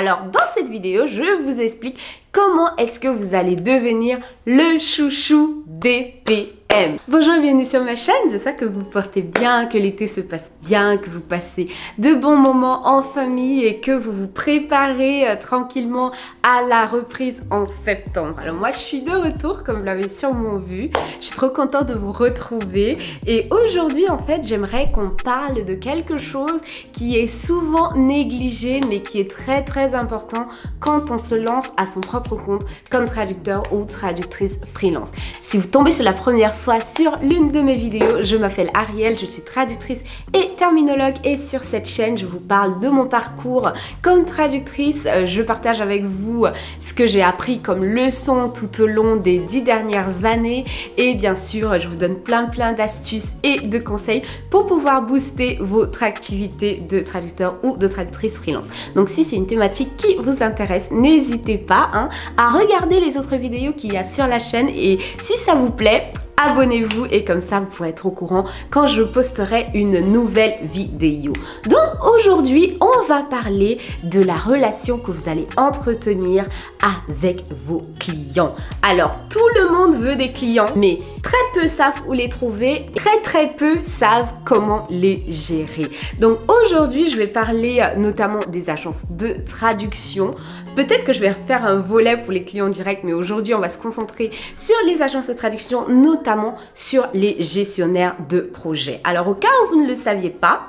Alors dans cette vidéo, je vous explique comment est-ce que vous allez devenir le chouchou des PM. Bonjour et bienvenue sur ma chaîne, j'espère que vous portez bien, que l'été se passe bien, que vous passez de bons moments en famille et que vous vous préparez tranquillement à la reprise en septembre. Alors moi je suis de retour comme vous l'avez sûrement vu, je suis trop contente de vous retrouver et aujourd'hui en fait j'aimerais qu'on parle de quelque chose qui est souvent négligé mais qui est très important quand on se lance à son propre compte comme traducteur ou traductrice freelance. Si vous tombez sur la première fois sur l'une de mes vidéos, je m'appelle Ariel, je suis traductrice et terminologue et sur cette chaîne je vous parle de mon parcours comme traductrice. Je partage avec vous ce que j'ai appris comme leçon tout au long des 10 dernières années et bien sûr je vous donne plein d'astuces et de conseils pour pouvoir booster votre activité de traducteur ou de traductrice freelance. Donc si c'est une thématique qui vous intéresse, n'hésitez pas à regarder les autres vidéos qu'il y a sur la chaîne et si ça vous plaît, abonnez-vous et comme ça vous pourrez être au courant quand je posterai une nouvelle vidéo. Donc aujourd'hui on va parler de la relation que vous allez entretenir avec vos clients. Alors tout le monde veut des clients mais très peu savent où les trouver, très peu savent comment les gérer. Donc aujourd'hui je vais parler notamment des agences de traduction. Peut-être que je vais faire un volet pour les clients directs mais aujourd'hui on va se concentrer sur les agences de traduction, notamment sur les gestionnaires de projet. Alors au cas où vous ne le saviez pas,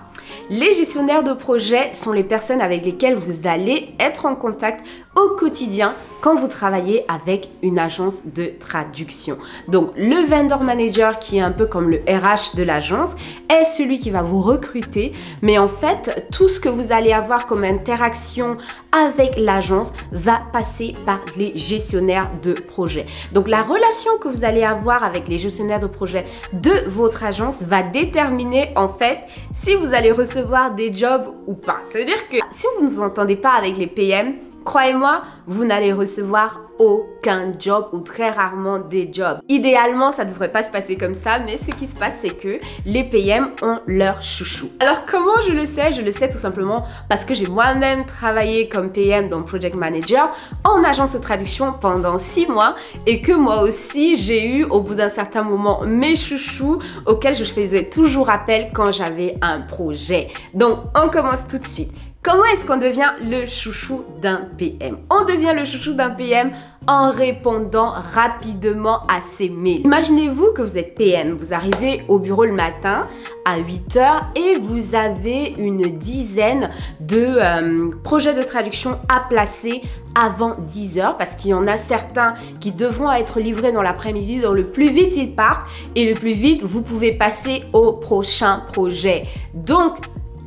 les gestionnaires de projet sont les personnes avec lesquelles vous allez être en contact au quotidien quand vous travaillez avec une agence de traduction. Donc le vendor manager, qui est un peu comme le RH de l'agence, est celui qui va vous recruter, mais en fait tout ce que vous allez avoir comme interaction avec l'agence va passer par les gestionnaires de projet. Donc la relation que vous allez avoir avec les gestionnaires de projet de votre agence va déterminer en fait si vous allez recevoir des jobs ou pas. Ça veut dire que si vous ne vous entendez pas avec les PM, croyez-moi, vous n'allez recevoir aucun job ou très rarement des jobs. Idéalement, ça ne devrait pas se passer comme ça, mais ce qui se passe, c'est que les PM ont leur chouchou. Alors, comment je le sais? Je le sais tout simplement parce que j'ai moi-même travaillé comme PM dans Project Manager en agence de traduction pendant 6 mois et que moi aussi, j'ai eu au bout d'un certain moment mes chouchous auxquels je faisais toujours appel quand j'avais un projet. Donc, on commence tout de suite. Comment est-ce qu'on devient le chouchou d'un PM? On devient le chouchou d'un PM en répondant rapidement à ses mails. Imaginez-vous que vous êtes PM, vous arrivez au bureau le matin à 8 h et vous avez une dizaine de projets de traduction à placer avant 10 h parce qu'il y en a certains qui devront être livrés dans l'après-midi, donc le plus vite ils partent et le plus vite vous pouvez passer au prochain projet. Donc,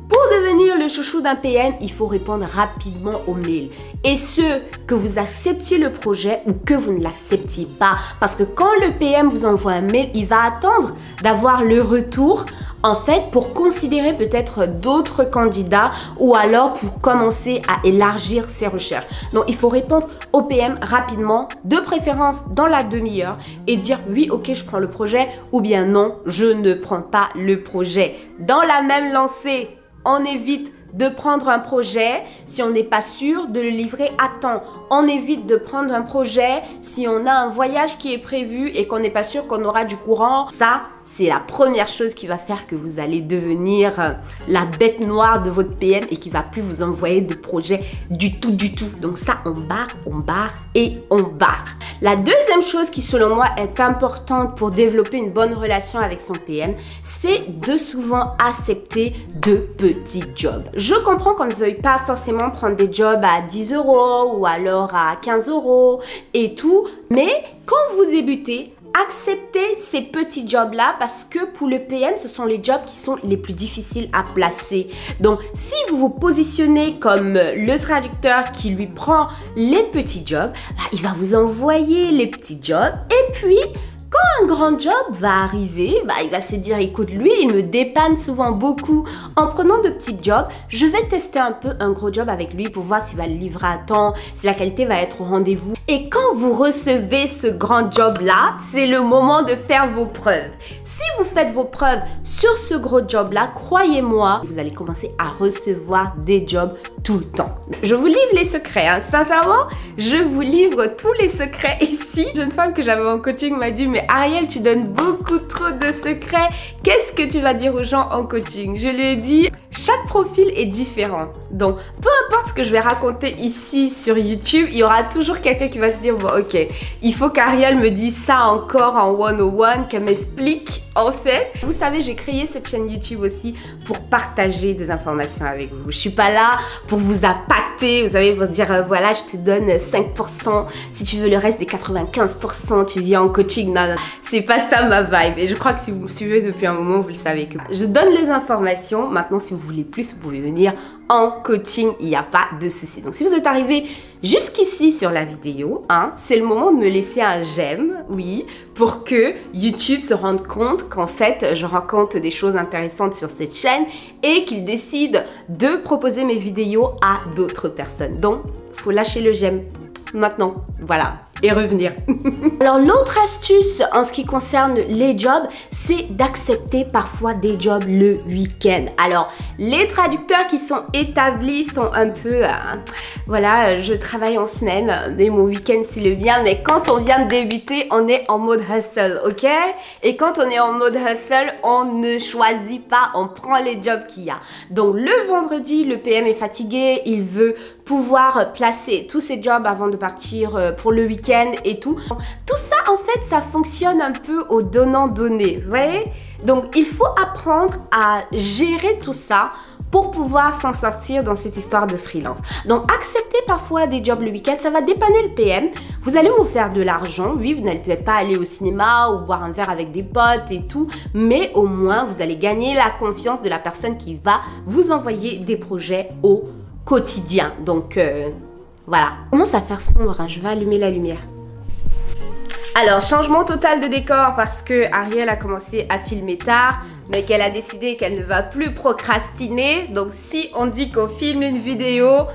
pour devenir le chouchou d'un PM, il faut répondre rapidement aux mails. Et ce, que vous acceptiez le projet ou que vous ne l'acceptiez pas. Parce que quand le PM vous envoie un mail, il va attendre d'avoir le retour en fait pour considérer peut-être d'autres candidats ou alors pour commencer à élargir ses recherches. Donc il faut répondre au PM rapidement, de préférence dans la demi-heure et dire oui, ok, je prends le projet ou bien non, je ne prends pas le projet. Dans la même lancée, on évite de prendre un projet si on n'est pas sûr de le livrer à temps. On évite de prendre un projet si on a un voyage qui est prévu et qu'on n'est pas sûr qu'on aura du courant. Ça, c'est la première chose qui va faire que vous allez devenir la bête noire de votre PM et qui va plus vous envoyer de projets du tout. Donc ça, on barre et on barre. La deuxième chose qui, selon moi, est importante pour développer une bonne relation avec son PM, c'est de souvent accepter de petits jobs. Je comprends qu'on ne veuille pas forcément prendre des jobs à 10 € ou alors à 15 € et tout, mais quand vous débutez, acceptez ces petits jobs-là parce que pour le PM, ce sont les jobs qui sont les plus difficiles à placer. Donc, si vous vous positionnez comme le traducteur qui lui prend les petits jobs, il va vous envoyer les petits jobs et puis, Quand un grand job va arriver, bah, il va se dire, écoute, lui, il me dépanne souvent beaucoup en prenant de petits jobs. Je vais tester un peu un gros job avec lui pour voir s'il va le livrer à temps, si la qualité va être au rendez-vous. Et quand vous recevez ce grand job-là, c'est le moment de faire vos preuves. Si vous faites vos preuves sur ce gros job-là, croyez-moi, vous allez commencer à recevoir des jobs tout le temps. Je vous livre les secrets, hein. Sincèrement, je vous livre tous les secrets ici. Une jeune femme que j'avais en coaching m'a dit, mais Ariel, tu donnes beaucoup trop de secrets. Qu'est-ce que tu vas dire aux gens en coaching? Je lui ai dit, chaque profil est différent. Donc, peu importe ce que je vais raconter ici sur YouTube, il y aura toujours quelqu'un qui va se dire, bon, ok, il faut qu'Ariel me dise ça encore en 101, qu'elle m'explique en fait. Vous savez, j'ai créé cette chaîne YouTube aussi pour partager des informations avec vous. Je suis pas là pour vous appâter, vous savez, pour dire, voilà, je te donne 5%, si tu veux le reste des 95%, tu viens en coaching. Non, non, c'est pas ça ma vibe. Et je crois que si vous me suivez depuis un moment, vous le savez que je donne les informations. Maintenant, si vous voulez plus, vous pouvez venir en coaching, il n'y a pas de souci. Donc si vous êtes arrivé jusqu'ici sur la vidéo, hein, c'est le moment de me laisser un j'aime, oui, pour que YouTube se rende compte qu'en fait, je raconte des choses intéressantes sur cette chaîne et qu'il décide de proposer mes vidéos à d'autres personnes. Donc, il faut lâcher le j'aime maintenant, voilà, et revenir. Alors l'autre astuce en ce qui concerne les jobs, c'est d'accepter parfois des jobs le week-end. Alors les traducteurs qui sont établis sont un peu, voilà, je travaille en semaine, mais mon week-end c'est le bien. Mais quand on vient de débuter, on est en mode hustle, ok? Et quand on est en mode hustle, on ne choisit pas, on prend les jobs qu'il y a. Donc le vendredi, le PM est fatigué, il veut pouvoir placer tous ses jobs avant de partir pour le week-end et tout. Tout ça, en fait, ça fonctionne un peu au donnant-donné, vous voyez? Donc, il faut apprendre à gérer tout ça pour pouvoir s'en sortir dans cette histoire de freelance. Donc, accepter parfois des jobs le week-end, ça va dépanner le PM. Vous allez vous faire de l'argent. Oui, vous n'allez peut-être pas aller au cinéma ou boire un verre avec des potes et tout, mais au moins, vous allez gagner la confiance de la personne qui va vous envoyer des projets au quotidien. Donc, voilà. Commence à faire sombre, hein. Je vais allumer la lumière. Alors, changement total de décor parce que Ariel a commencé à filmer tard, mais qu'elle a décidé qu'elle ne va plus procrastiner. Donc, si on dit qu'on filme une vidéo,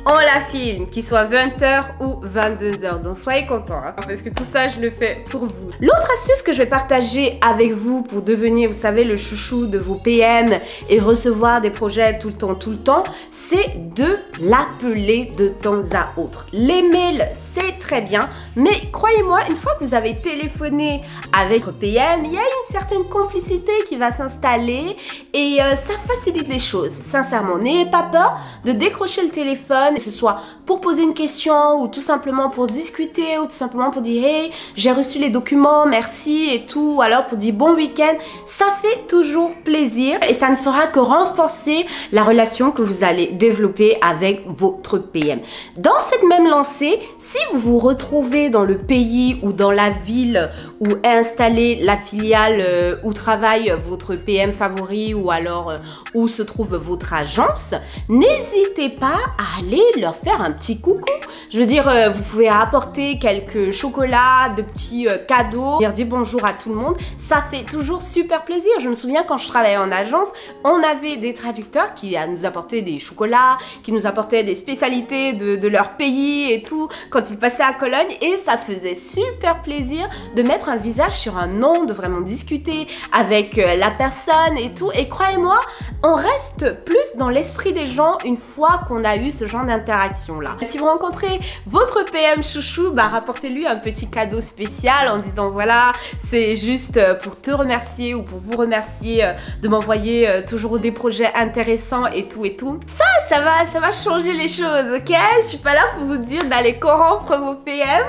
on la filme, qu'il soit 20h ou 22h. Donc, soyez contents, hein, parce que tout ça, je le fais pour vous. L'autre astuce que je vais partager avec vous pour devenir, vous savez, le chouchou de vos PM et recevoir des projets tout le temps, c'est de l'appeler de temps à autre. Les mails, c'est très bien, mais croyez-moi, une fois que vous avez téléphoné avec votre PM, il y a une certaine complicité qui va s'installer et ça facilite les choses. Sincèrement, n'ayez pas peur de décrocher le téléphone, que ce soit pour poser une question ou tout simplement pour discuter ou tout simplement pour dire hey, j'ai reçu les documents, merci et tout, ou alors pour dire bon week-end. Ça fait toujours plaisir et ça ne fera que renforcer la relation que vous allez développer avec votre PM. Dans cette même lancée, si vous vous retrouvez dans le pays ou dans la ville où est installée la filiale où travaille votre PM favori ou alors où se trouve votre agence, n'hésitez pas à aller leur faire un petit coucou. Je veux dire, vous pouvez apporter quelques chocolats, de petits cadeaux, leur dire bonjour à tout le monde. Ça fait toujours super plaisir. Je me souviens quand je travaillais en agence, on avait des traducteurs qui nous apportaient des chocolats, qui nous apportaient des spécialités de leur pays et tout, quand ils passaient à Cologne. Et ça faisait super plaisir de mettre un visage sur un nom, de vraiment discuter avec la personne et tout. Et croyez-moi, on reste plus dans l'esprit des gens une fois qu'on a eu ce genre d'interaction là. Si vous rencontrez votre PM chouchou, bah rapportez-lui un petit cadeau spécial en disant voilà, c'est juste pour te remercier ou pour vous remercier de m'envoyer toujours des projets intéressants et tout et tout. Ça va changer les choses, ok? Je suis pas là pour vous dire d'aller corrompre vos PM,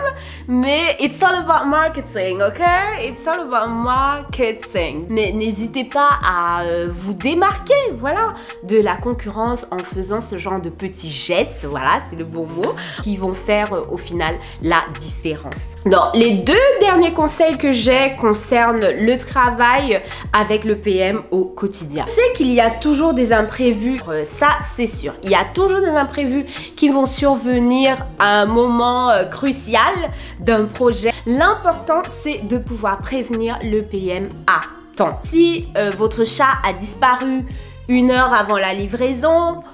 mais it's all about marketing, ok? It's all about marketing. Mais n'hésitez pas à vous démarquer, voilà, de la concurrence en faisant ce genre de petits gestes, voilà, c'est le bon mot, qui vont faire au final la différence. Donc, les deux derniers conseils que j'ai concernent le travail avec le PM au quotidien. C'est qu'il y a toujours des imprévus, ça c'est sûr. Il y a toujours des imprévus qui vont survenir à un moment crucial d'un projet. L'important, c'est de pouvoir prévenir le PM à temps. Si votre chat a disparu 1 heure avant la livraison,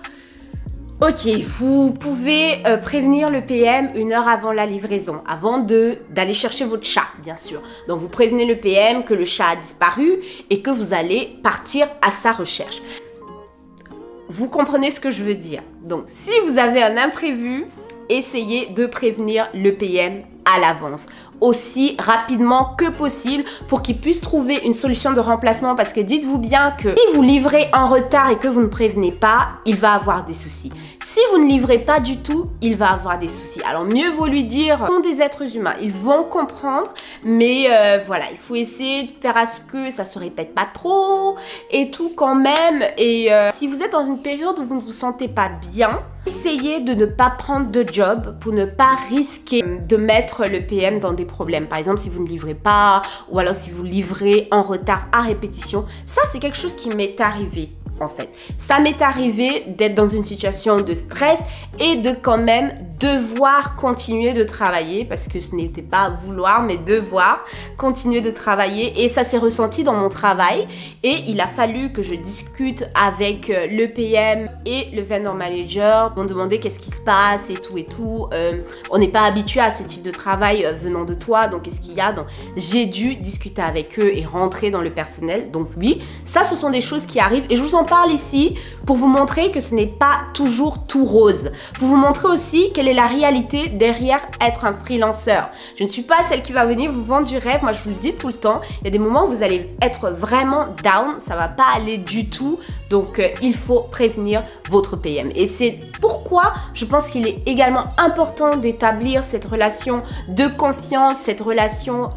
ok, vous pouvez prévenir le PM 1 heure avant la livraison, avant d'aller chercher votre chat, bien sûr. Donc, vous prévenez le PM que le chat a disparu et que vous allez partir à sa recherche. Vous comprenez ce que je veux dire? Donc, si vous avez un imprévu, essayez de prévenir le PM à l'avance, aussi rapidement que possible pour qu'il puisse trouver une solution de remplacement, parce que dites-vous bien que si vous livrez en retard et que vous ne prévenez pas, il va avoir des soucis. Si vous ne livrez pas du tout, il va avoir des soucis. Alors mieux vaut lui dire, ce sont des êtres humains, ils vont comprendre, mais voilà, il faut essayer de faire à ce que ça se répète pas trop et tout quand même. Et si vous êtes dans une période où vous ne vous sentez pas bien, essayez de ne pas prendre de job pour ne pas risquer de mettre le PM dans des problèmes. Par exemple, si vous ne livrez pas ou alors si vous livrez en retard à répétition. Ça, c'est quelque chose qui m'est arrivé. En fait, ça m'est arrivé d'être dans une situation de stress et de quand même devoir continuer de travailler, parce que ce n'était pas vouloir mais devoir continuer de travailler, et ça s'est ressenti dans mon travail. Et il a fallu que je discute avec le PM et le vendor manager. Ils m'ont demandé qu'est-ce qui se passe et tout et tout. On n'est pas habitué à ce type de travail venant de toi, donc qu'est-ce qu'il y a? Donc j'ai dû discuter avec eux et rentrer dans le personnel. Donc oui, ça ce sont des choses qui arrivent et je vous en parle ici pour vous montrer que ce n'est pas toujours tout rose. Pour vous montrer aussi quelle est la réalité derrière être un freelanceur. Je ne suis pas celle qui va venir vous vendre du rêve. Moi, je vous le dis tout le temps. Il y a des moments où vous allez être vraiment down. Ça va pas aller du tout. Donc, il faut prévenir votre PM. Et c'est pourquoi je pense qu'il est également important d'établir cette relation de confiance, cette relation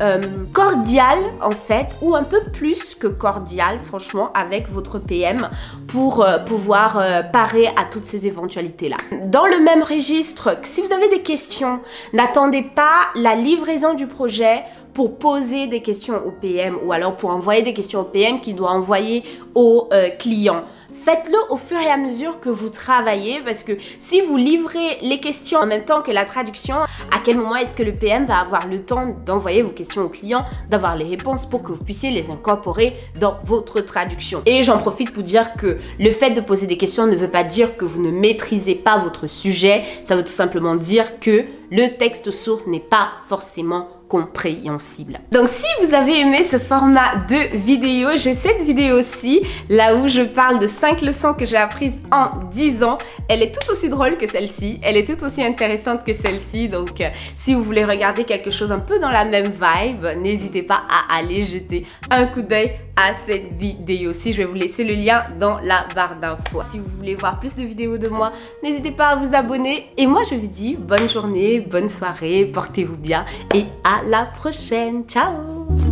cordiale en fait, ou un peu plus que cordiale, franchement, avec votre PM pour pouvoir parer à toutes ces éventualités-là. Dans le même registre, si vous avez des questions, n'attendez pas la livraison du projet pour poser des questions au PM ou alors pour envoyer des questions au PM qui doit envoyer au client. Faites-le au fur et à mesure que vous travaillez, parce que si vous livrez les questions en même temps que la traduction, à quel moment est-ce que le PM va avoir le temps d'envoyer vos questions au client, d'avoir les réponses pour que vous puissiez les incorporer dans votre traduction? Et j'en profite pour dire que le fait de poser des questions ne veut pas dire que vous ne maîtrisez pas votre sujet, ça veut tout simplement dire que le texte source n'est pas forcément compréhensible. Donc si vous avez aimé ce format de vidéo, j'ai cette vidéo aussi, là où je parle de 5 leçons que j'ai apprises en 10 ans. Elle est tout aussi drôle que celle-ci, elle est tout aussi intéressante que celle-ci, donc si vous voulez regarder quelque chose un peu dans la même vibe, n'hésitez pas à aller jeter un coup d'œil à cette vidéo. Si je vais vous laisser le lien dans la barre d'infos. Si vous voulez voir plus de vidéos de moi, n'hésitez pas à vous abonner. Et moi, je vous dis bonne journée, bonne soirée, portez-vous bien et à la prochaine. Ciao!